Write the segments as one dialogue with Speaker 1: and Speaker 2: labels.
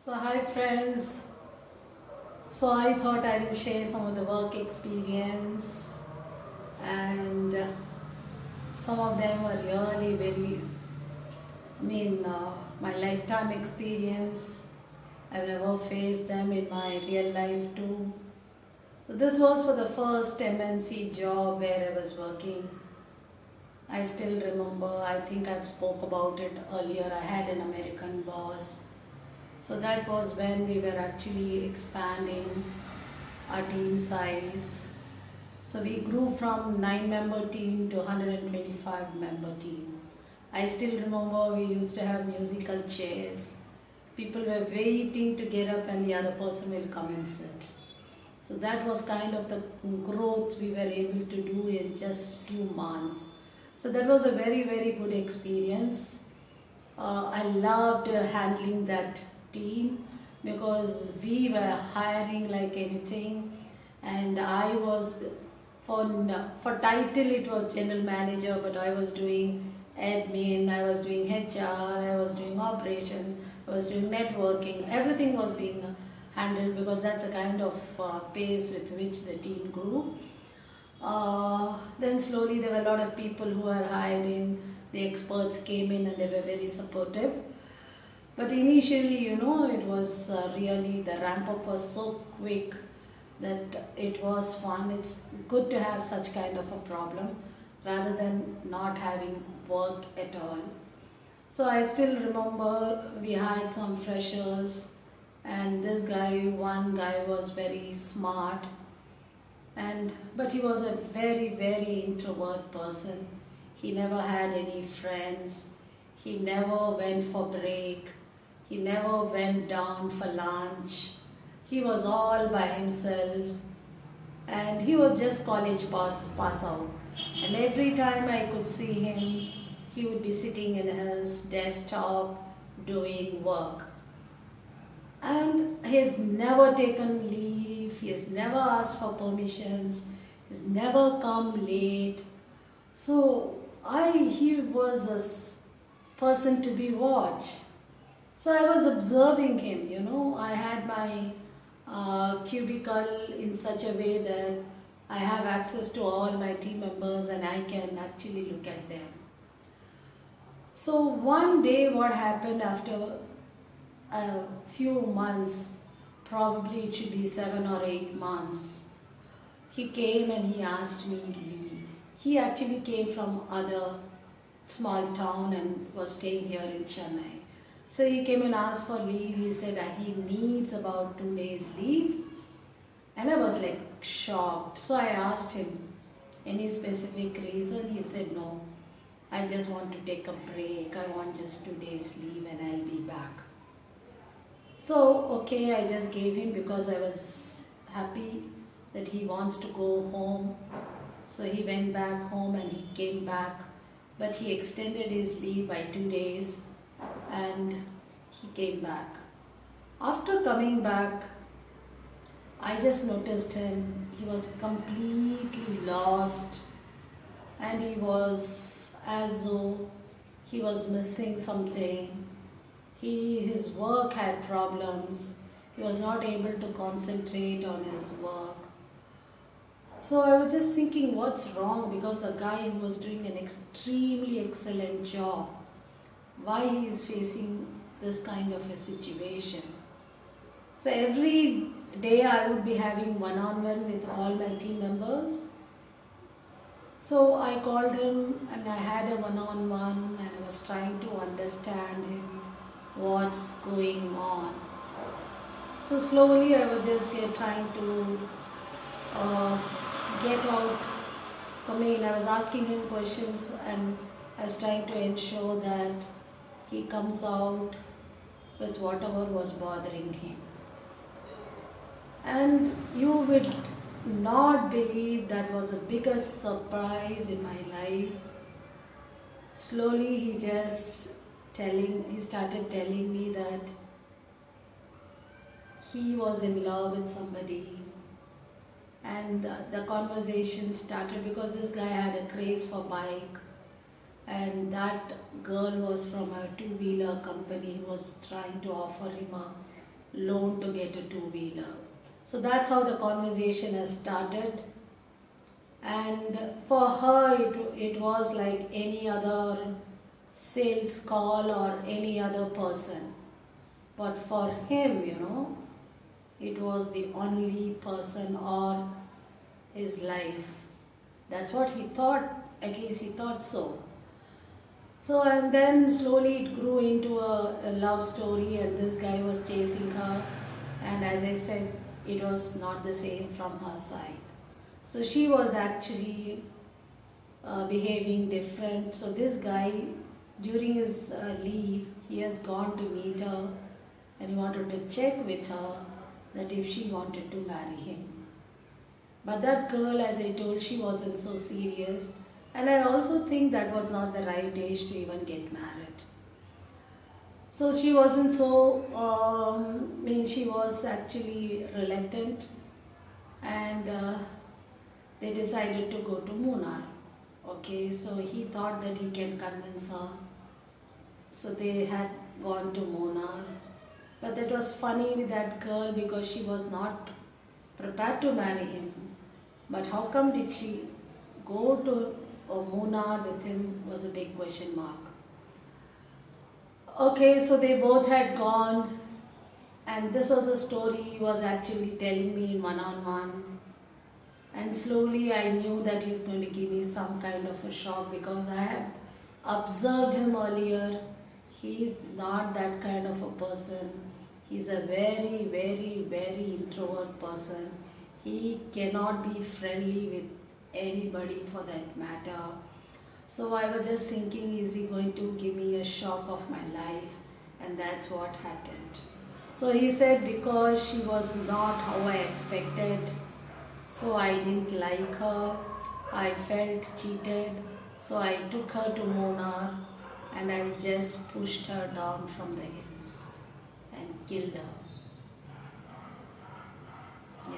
Speaker 1: So hi friends. So I thought I will share some of the work experience and some of them were really very my lifetime experience. I've never faced them in my real life too. So this was for the first MNC job where I was working. I still remember, I think I've spoke about it earlier. I had an American boss. So that was when we were actually expanding our team size. So we grew from 9-member team to 125-member team. I still remember we used to have musical chairs. People were waiting to get up and the other person will come and sit. So that was kind of the growth we were able to do in just few months. So that was a very good experience. I loved handling that team because we were hiring like anything, and I was for title it was general manager, but I was doing admin, I was doing HR, I was doing operations, I was doing networking. Everything was being handled because that's the kind of pace with which the team grew. Then slowly there were a lot of people who were hired in, the experts came in and they were very supportive. But initially, it was really the ramp up was so quick that it was fun. It's good to have such kind of a problem rather than not having work at all. So I still remember we had some freshers, and one guy was very smart, and but he was a very introvert person. He never had any friends. He never went for break. He never went down for lunch. He was all by himself, and he was just college pass out. And every time I could see him, he would be sitting in his desktop doing work. And he has never taken leave, he has never asked for permissions, he's never come late. So he was person to be watched. So I was observing him, I had my cubicle in such a way that I have access to all my team members and I can actually look at them. So one day what happened after a few months, probably it should be 7 or 8 months, he came and he asked me leave. He actually came from other small town and was staying here in Chennai. So he came and asked for leave. He said he needs about 2 days leave. And I was like shocked. So I asked him, any specific reason? He said, no, I just want to take a break. I want just 2 days leave and I'll be back. So, okay, I just gave him because I was happy that he wants to go home. So he went back home and he came back. But he extended his leave by 2 days and he came back. After coming back, I just noticed him. He was completely lost and he was as though he was missing something. His work had problems. He was not able to concentrate on his work. So I was just thinking, what's wrong? Because a guy who was doing an extremely excellent job, why he is facing this kind of a situation? So every day I would be having one-on-one with all my team members. So I called him and I had a one-on-one and I was trying to understand him, what's going on. So slowly I was just trying to get out. I was asking him questions and I was trying to ensure that he comes out with whatever was bothering him. And you will not believe that was the biggest surprise in my life. Slowly he started telling me that he was in love with somebody, and the conversation started because this guy had a craze for bike, and that girl was from a two-wheeler company who was trying to offer him a loan to get a two-wheeler. So that's how the conversation has started. And for her, it was like any other sales call or any other person. But for him, it was the only person or his life. That's what he thought, at least he thought so. So, and then slowly it grew into a love story, and this guy was chasing her. And as I said, it was not the same from her side. So, she was actually behaving different. So, this guy, during his leave, he has gone to meet her and he wanted to check with her that if she wanted to marry him. But that girl, as I told, she wasn't so serious. And I also think that was not the right age to even get married. So she wasn't so, she was actually reluctant, and they decided to go to Munnar. Okay, so he thought that he can convince her. So they had gone to Munnar. But that was funny with that girl because she was not prepared to marry him. But how come did she go to Munnar with him was a big question mark. Okay, so they both had gone, and this was a story he was actually telling me in one-on-one. And slowly I knew that he's going to give me some kind of a shock because I have observed him earlier. He's not that kind of a person. He's a very, very, very introvert person. He cannot be friendly with anybody for that matter. So I was just thinking, is he going to give me a shock of my life? And that's what happened. So he said because she was not how I expected, so I didn't like her. I felt cheated. So I took her to Munnar and I just pushed her down from the hills and killed her.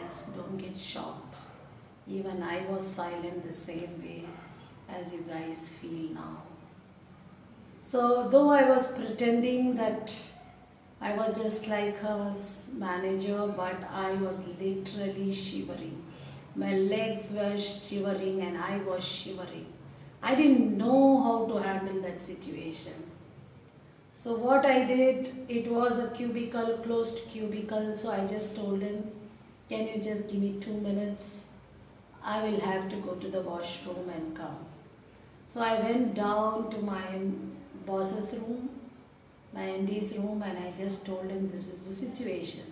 Speaker 1: Yes, don't get shocked. Even I was silent the same way as you guys feel now. So though I was pretending that I was just like her manager, but I was literally shivering. My legs were shivering and I was shivering. I didn't know how to handle that situation. So what I did, it was a cubicle, closed cubicle, so I just told him, can you just give me 2 minutes? I will have to go to the washroom and come. So I went down to my boss's room, my MD's room, and I just told him this is the situation.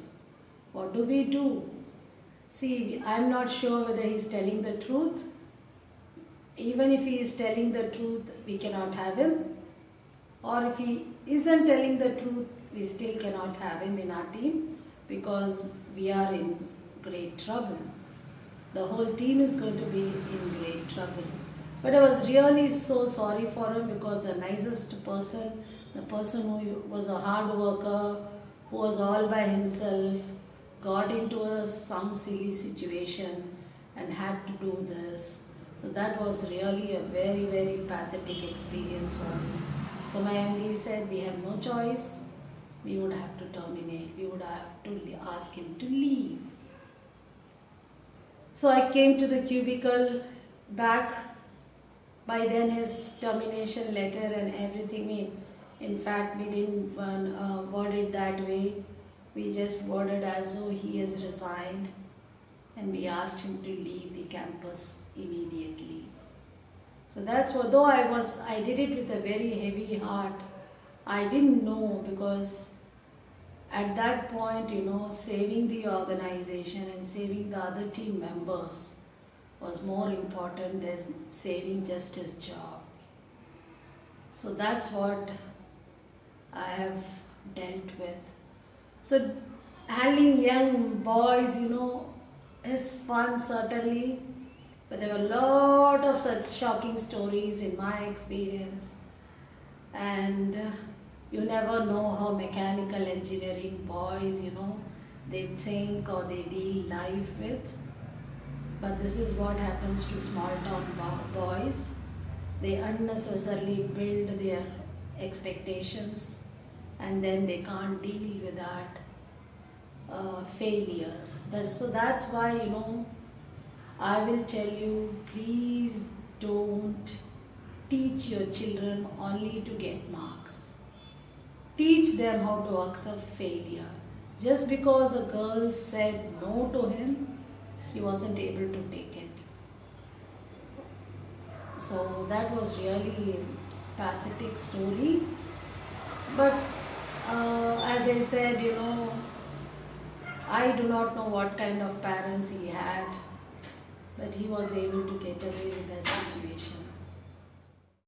Speaker 1: What do we do? See, I'm not sure whether he's telling the truth. Even if he is telling the truth, we cannot have him. Or if he isn't telling the truth, we still cannot have him in our team because we are in great trouble. The whole team is going to be in great trouble. But I was really so sorry for him because the nicest person, the person who was a hard worker, who was all by himself, got into some silly situation and had to do this. So that was really a very, very pathetic experience for me. So my MD said, we have no choice. We would have to terminate. We would have to ask him to leave. So I came to the cubicle back. By then his termination letter and everything, in fact we didn't word it that way. We just worded as though he has resigned and we asked him to leave the campus immediately. So that's what, though I did it with a very heavy heart. I didn't know because at that point, saving the organization and saving the other team members was more important than saving just his job. So that's what I have dealt with. So handling young boys, is fun certainly, but there were a lot of such shocking stories in my experience. And you never know how mechanical engineering boys, they think or they deal life with. But this is what happens to small town boys. They unnecessarily build their expectations and then they can't deal with that. failures. So that's why, I will tell you, please don't teach your children only to get marks. Teach them how to accept failure. Just because a girl said no to him, he wasn't able to take it. So that was really a pathetic story. But as I said, I do not know what kind of parents he had, but he was able to get away with that situation.